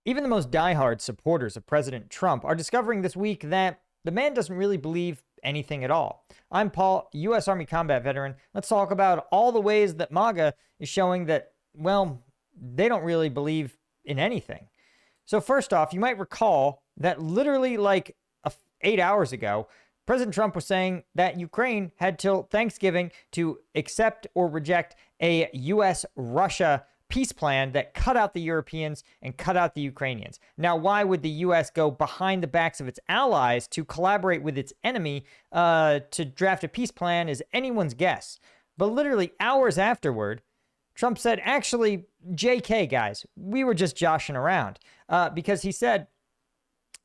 Even the most diehard supporters of President Trump are discovering this week that the man doesn't really believe anything at all. I'm Paul, U.S. Army combat veteran. Let's talk about all the ways that MAGA is showing that, well, they don't really believe in anything. So first off, you might recall that literally like 8 hours ago, President Trump was saying that Ukraine had till Thanksgiving to accept or reject a U.S.-Russia peace plan that cut out the Europeans and cut out the Ukrainians. Now, why would the U.S. go behind the backs of its allies to collaborate with its enemy to draft a peace plan is anyone's guess. But literally hours afterward, Trump said, actually, JK, guys, we were just joshing around, because he said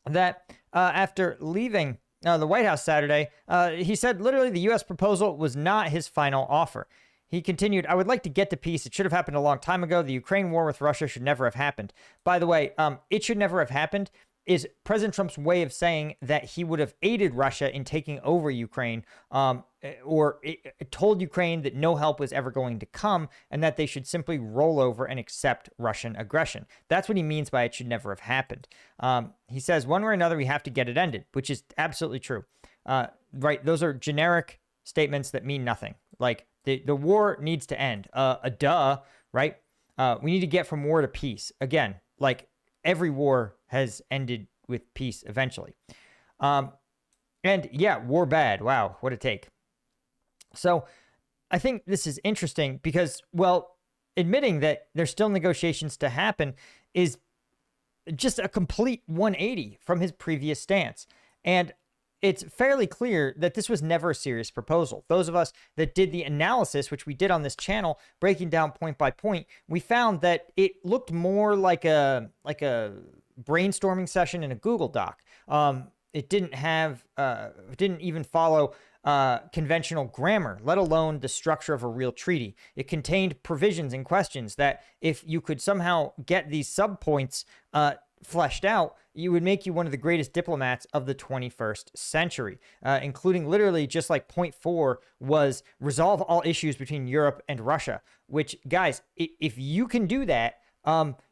that after leaving the White House Saturday, he said literally the U.S. proposal was not his final offer. He continued, I would like to get to peace. It should have happened a long time ago. The Ukraine war with Russia should never have happened. By the way, it should never have happened is President Trump's way of saying that he would have aided Russia in taking over Ukraine, or it told Ukraine that no help was ever going to come and that they should simply roll over and accept Russian aggression. That's what he means by it should never have happened. He says one way or another, we have to get it ended, which is absolutely true. Right. Those are generic statements that mean nothing. Like the war needs to end. Right? We need to get from war to peace. Again, like every war has ended with peace eventually. And yeah, war bad. Wow, what a take. So I think this is interesting because, well, admitting that there's still negotiations to happen is just a complete 180 from his previous stance. And it's fairly clear that this was never a serious proposal. Those of us that did the analysis, which we did on this channel, breaking down point by point, we found that it looked more like a brainstorming session in a Google Doc. It didn't even follow conventional grammar, let alone the structure of a real treaty. It contained provisions and questions that if you could somehow get these subpoints fleshed out, you would make you one of the greatest diplomats of the 21st century, including literally just like point 4 was resolve all issues between Europe and Russia, which, guys, if you can do that,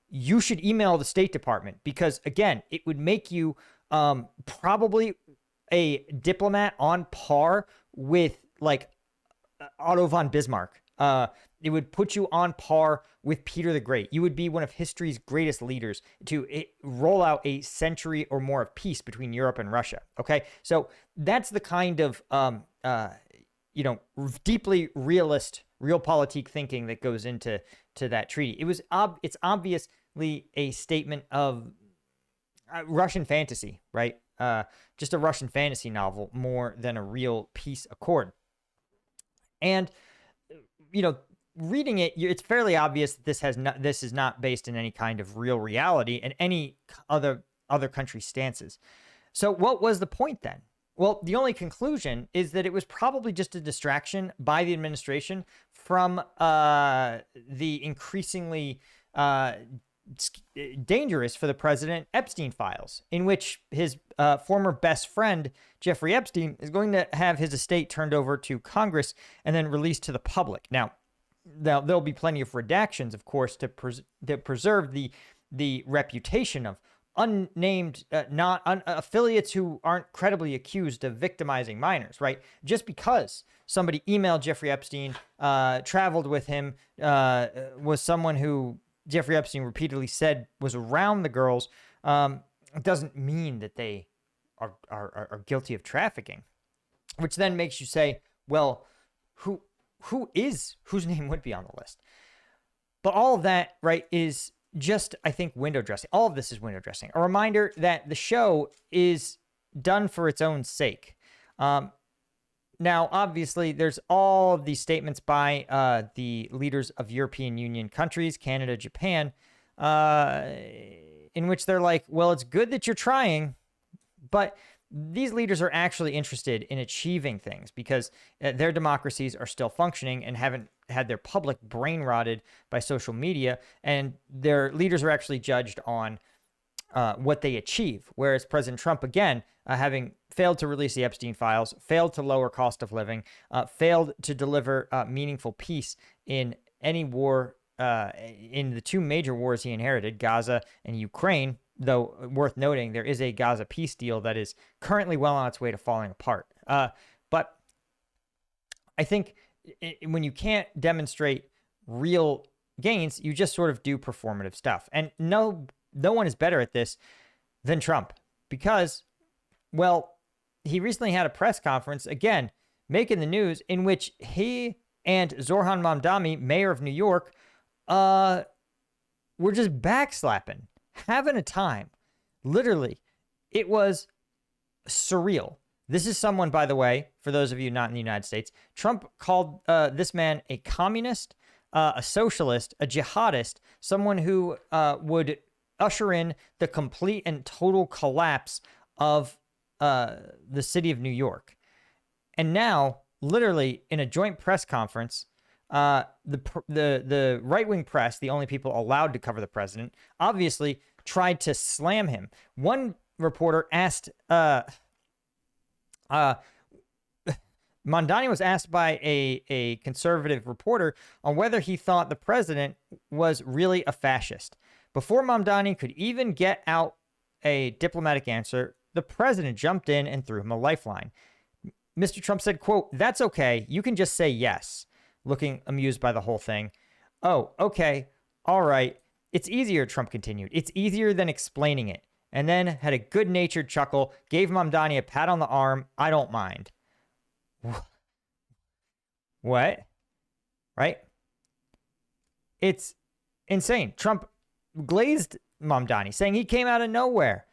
you should email the State Department because, again, it would make you probably a diplomat on par with like Otto von Bismarck. It would put you on par with Peter the Great. You would be one of history's greatest leaders to roll out a century or more of peace between Europe and Russia. Okay, so that's the kind of deeply realpolitik thinking that goes into that treaty. It's obviously a statement of Russian fantasy, right? Just a Russian fantasy novel more than a real peace accord. And reading it, it's fairly obvious that this is not based in any kind of real reality and any other country's stances. So what was the point then? Well, the only conclusion is that it was probably just a distraction by the administration from the increasingly dangerous for the president Epstein files, in which his former best friend Jeffrey Epstein is going to have his estate turned over to Congress and then released to the public. Now there'll be plenty of redactions, of course, to preserve the reputation of unnamed affiliates who aren't credibly accused of victimizing minors, right? Just because somebody emailed Jeffrey Epstein, traveled with him, was someone who Jeffrey Epstein repeatedly said was around the girls, doesn't mean that they are guilty of trafficking, which then makes you say, well, whose name would be on the list? But all of that, right, is just, I think, window dressing. All of this is window dressing. A reminder that the show is done for its own sake. Now, obviously, there's all of these statements by the leaders of European Union countries, Canada, Japan, in which they're like, well, it's good that you're trying, but these leaders are actually interested in achieving things because their democracies are still functioning and haven't had their public brain rotted by social media, and their leaders are actually judged on what they achieve. Whereas President Trump, again, having failed to release the Epstein files, failed to lower cost of living, failed to deliver meaningful peace in any war in the two major wars he inherited, Gaza and Ukraine, though worth noting, there is a Gaza peace deal that is currently well on its way to falling apart. But I think when you can't demonstrate real gains, you just sort of do performative stuff. And no one is better at this than Trump because, well, he recently had a press conference, again, making the news, in which he and Zoran Mamdani, mayor of New York, were just backslapping, having a time. Literally, it was surreal. This is someone, by the way, for those of you not in the United States, Trump called this man a communist, a socialist, a jihadist, someone who would usher in the complete and total collapse of the city of New York. And now, literally, in a joint press conference, the right-wing press, the only people allowed to cover the president, obviously tried to slam him. One reporter asked... Mamdani was asked by a conservative reporter on whether he thought the president was really a fascist. Before Mamdani could even get out a diplomatic answer, the president jumped in and threw him a lifeline. Mr. Trump said, quote, "That's okay. You can just say yes," looking amused by the whole thing. "Oh, okay. All right. It's easier," Trump continued. "It's easier than explaining it." And then had a good-natured chuckle, gave Mamdani a pat on the arm. "I don't mind." What? Right? It's insane. Trump glazed Mamdani, saying he came out of nowhere.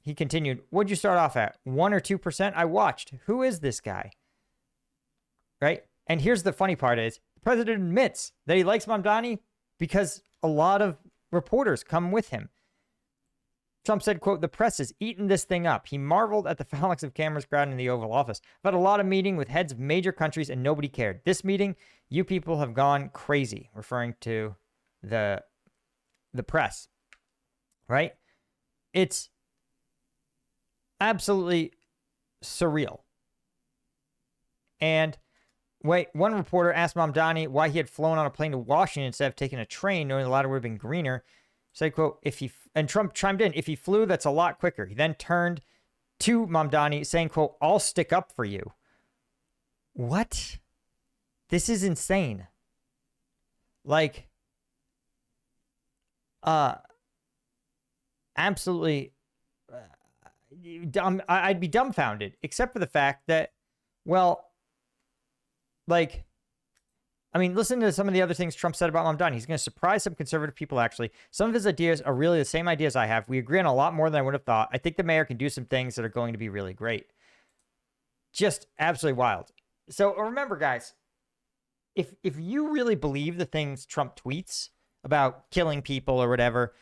He continued, "What'd you start off at? 1 or 2%? I watched. Who is this guy?" Right? And here's the funny part is, the president admits that he likes Mamdani because a lot of reporters come with him. Trump said, quote, "The press has eaten this thing up." He marveled at the phalanx of cameras crowding the Oval Office. "I've had a lot of meeting with heads of major countries and nobody cared. This meeting, you people have gone crazy," referring to the press, right? It's absolutely surreal. And one reporter asked Mamdani why he had flown on a plane to Washington instead of taking a train, knowing the latter would have been greener. Said, quote, and Trump chimed in, "If he flew, that's a lot quicker." He then turned to Mamdani saying, quote, "I'll stick up for you." What? This is insane. Like, absolutely, I'd be dumbfounded, except for the fact that, well, like, I mean, listen to some of the other things Trump said about Mamdani. He's going to surprise some conservative people, actually. Some of his ideas are really the same ideas I have. We agree on a lot more than I would have thought. I think the mayor can do some things that are going to be really great. Just absolutely wild. So remember, guys, if you really believe the things Trump tweets about killing people or whatever,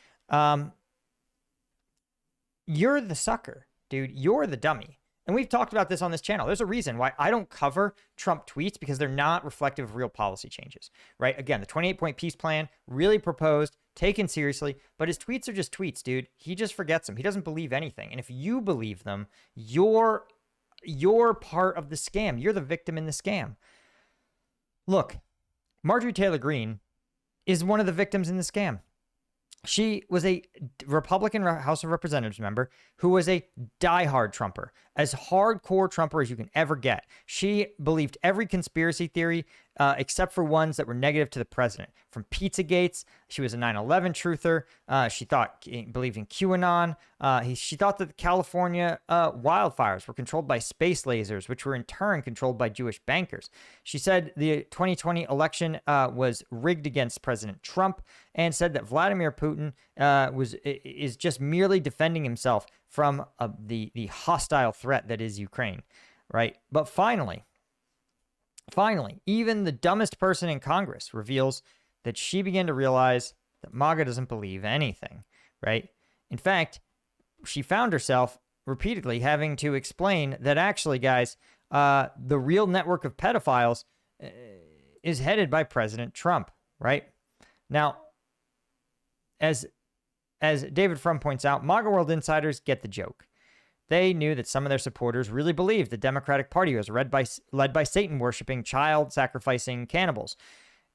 you're the sucker, dude. You're the dummy. And we've talked about this on this channel. There's a reason why I don't cover Trump tweets, because they're not reflective of real policy changes, right? Again, the 28-point peace plan, really proposed, taken seriously, but his tweets are just tweets, dude. He just forgets them. He doesn't believe anything. And if you believe them, you're part of the scam. You're the victim in the scam. Look, Marjorie Taylor Greene is one of the victims in the scam. She was a Republican House of Representatives member who was a diehard Trumper, as hardcore Trumper as you can ever get. She believed every conspiracy theory except for ones that were negative to the president. From Pizzagates, she was a 9/11 truther. She believed in QAnon. She thought that the California wildfires were controlled by space lasers, which were in turn controlled by Jewish bankers. She said the 2020 election was rigged against President Trump, and said that Vladimir Putin is just merely defending himself from the hostile threat that is Ukraine, right? But finally, even the dumbest person in Congress reveals that she began to realize that MAGA doesn't believe anything, right? In fact, she found herself repeatedly having to explain that actually, guys, the real network of pedophiles is headed by President Trump, right? Now, as David Frum points out, MAGA World insiders get the joke. They knew that some of their supporters really believed the Democratic Party was led by Satan-worshipping, child-sacrificing cannibals.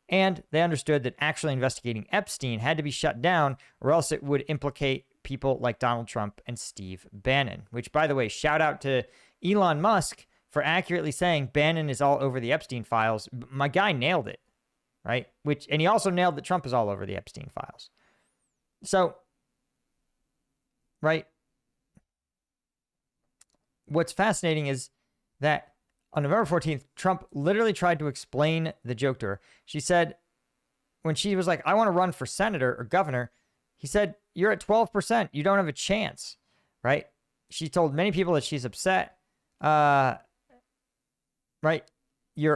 And they understood that actually investigating Epstein had to be shut down, or else it would implicate people like Donald Trump and Steve Bannon, which, by the way, shout out to Elon Musk for accurately saying Bannon is all over the Epstein files. My guy nailed it, right? And he also nailed that Trump is all over the Epstein files. So, right, what's fascinating is that on November 14th, Trump literally tried to explain the joke to her. She said, when she was like, I want to run for senator or governor, he said, you're at 12%. You don't have a chance, right? She told many people that she's upset. Right?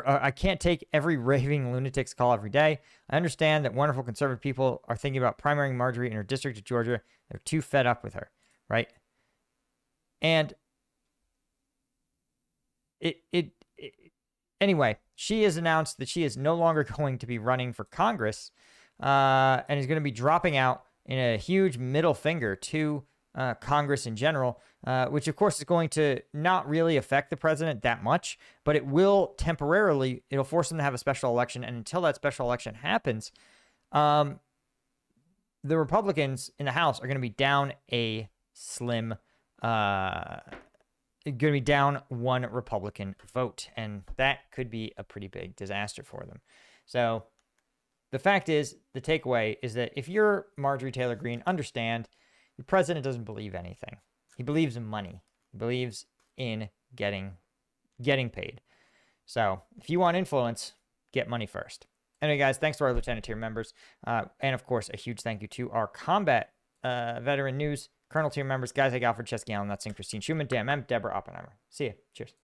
I can't take every raving lunatic's call every day. I understand that wonderful conservative people are thinking about primarying Marjorie in her district of Georgia. They're too fed up with her, right? And anyway, she has announced that she is no longer going to be running for Congress and is going to be dropping out in a huge middle finger to Congress in general, which of course is going to not really affect the president that much, but it will temporarily, it'll force him to have a special election. And until that special election happens, the Republicans in the House are going to be down a slim, going to be down one Republican vote. And that could be a pretty big disaster for them. So the fact is, the takeaway is that if you're Marjorie Taylor Greene, understand the president doesn't believe anything. He believes in money. He believes in getting paid. So if you want influence, get money first. Anyway, guys, thanks to our Lieutenant Tier members. And of course, a huge thank you to our combat veteran news Colonel Tier members, guys like Alfred Chesky Allen, Nuts, and Christine Schumann, Dan M, Deborah Oppenheimer. See ya. Cheers.